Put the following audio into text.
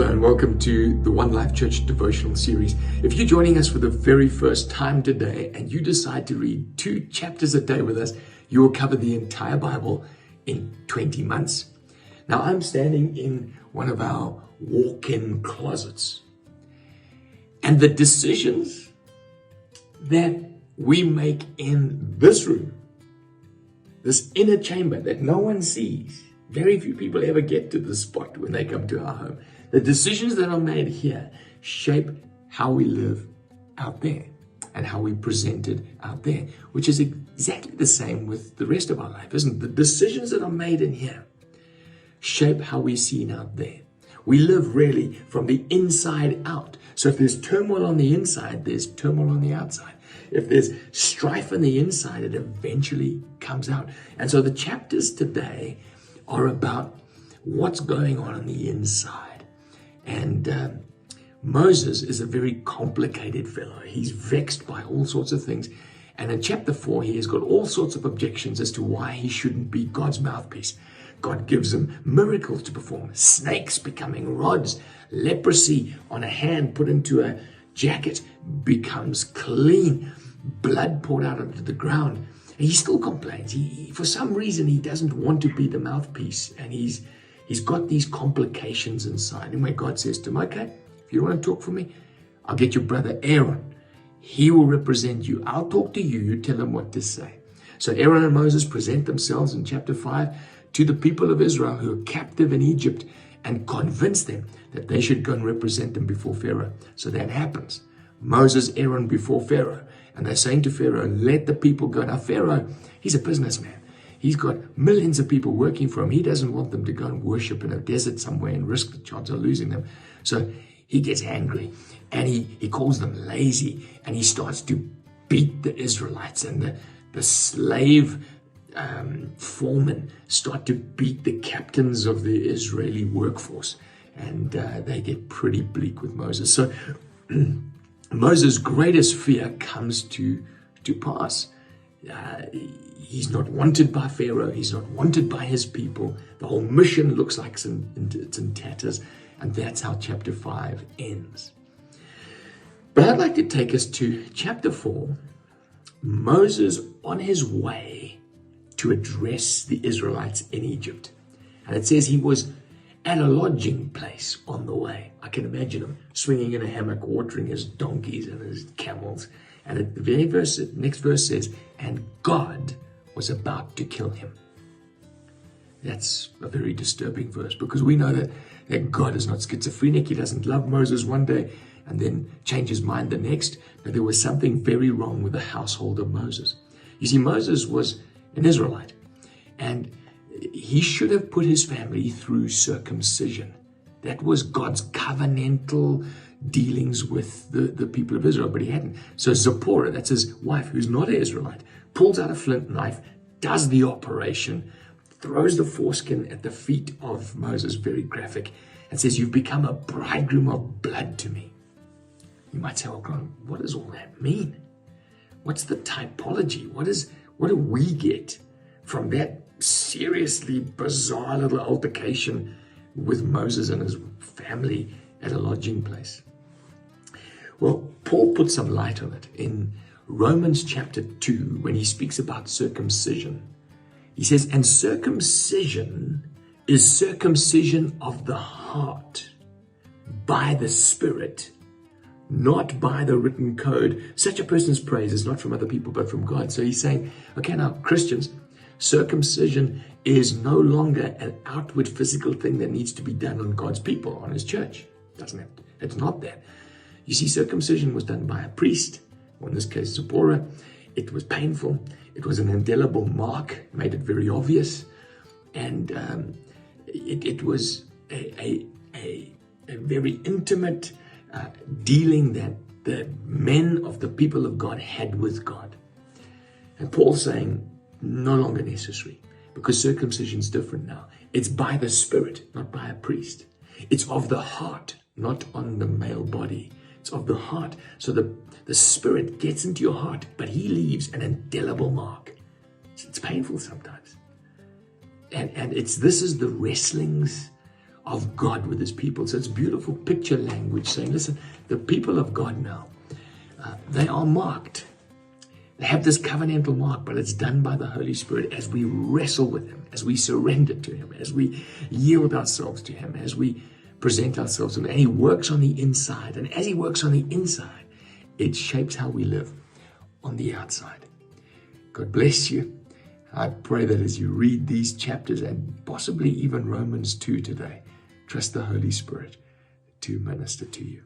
Hello and welcome to the One Life Church devotional series. If you're joining us for the very first time today and you decide to read 2 chapters a day with us, you will cover the entire Bible in 20 months. Now I'm standing in one of our walk-in closets, and the decisions that we make in this room, this inner chamber that no one sees, very few people ever get to this spot when they come to our home. The decisions that are made here shape how we live out there and how we present it out there, which is exactly the same with the rest of our life, isn't it? The decisions that are made in here shape how we're seen out there. We live really from the inside out. So if there's turmoil on the inside, there's turmoil on the outside. If there's strife on the inside, it eventually comes out. And so the chapters today are about what's going on the inside. And Moses is a very complicated fellow. He's vexed by all sorts of things. And in chapter 4, he has got all sorts of objections as to why he shouldn't be God's mouthpiece. God gives him miracles to perform, snakes becoming rods, leprosy on a hand put into a jacket becomes clean, blood poured out onto the ground. And he still complains. He for some reason, he doesn't want to be the mouthpiece. And he's got these complications inside. And when God says to him, okay, if you want to talk for me, I'll get your brother Aaron. He will represent you. I'll talk to you. You tell him what to say. So Aaron and Moses present themselves in chapter 5 to the people of Israel who are captive in Egypt and convince them that they should go and represent them before Pharaoh. So that happens. Moses, Aaron before Pharaoh. And they're saying to Pharaoh, let the people go. Now Pharaoh, he's a businessman. He's got millions of people working for him. He doesn't want them to go and worship in a desert somewhere and risk the chance of losing them. So he gets angry and he calls them lazy, and he starts to beat the Israelites, and the slave foremen start to beat the captains of the Israeli workforce, and they get pretty bleak with Moses. So Moses' greatest fear comes to pass. He's not wanted by Pharaoh. He's not wanted by his people. The whole mission looks like it's in tatters. And that's how chapter 5 ends. But I'd like to take us to chapter 4. Moses on his way to address the Israelites in Egypt. And it says he was at a lodging place on the way. I can imagine him swinging in a hammock, watering his donkeys and his camels. And at the very next verse says, and God was about to kill him. That's a very disturbing verse, because we know that God is not schizophrenic. He doesn't love Moses one day and then change his mind the next. But there was something very wrong with the household of Moses. You see, Moses was an Israelite, and he should have put his family through circumcision. That was God's covenantal dealings with the people of Israel, but he hadn't. So Zipporah, that's his wife, who's not an Israelite, pulls out a flint knife, does the operation, throws the foreskin at the feet of Moses, very graphic, and says, you've become a bridegroom of blood to me. You might say, well, God, what does all that mean? What's the typology? What do we get from that seriously bizarre little altercation with Moses and his family at a lodging place? Well, Paul put some light on it in Romans chapter 2 when he speaks about circumcision. He says, and circumcision is circumcision of the heart by the Spirit, not by the written code. Such a person's praise is not from other people, but from God. So he's saying, okay, now Christians, circumcision is no longer an outward physical thing that needs to be done on God's people, on his church. It's not that. You see, circumcision was done by a priest, or in this case, Zipporah. It was painful. It was an indelible mark, made it very obvious. And it was a very intimate dealing that the men of the people of God had with God. And Paul's saying, no longer necessary, because circumcision is different now. It's by the Spirit, not by a priest. It's of the heart, not on the male body. It's of the heart. So the Spirit gets into your heart, but he leaves an indelible mark. It's painful sometimes. And this is the wrestlings of God with his people. So it's beautiful picture language saying, listen, the people of God now, they are marked. They have this covenantal mark, but it's done by the Holy Spirit as we wrestle with him, as we surrender to him, as we yield ourselves to him, as we present ourselves to him. And he works on the inside. And as he works on the inside, it shapes how we live on the outside. God bless you. I pray that as you read these chapters and possibly even Romans 2 today, trust the Holy Spirit to minister to you.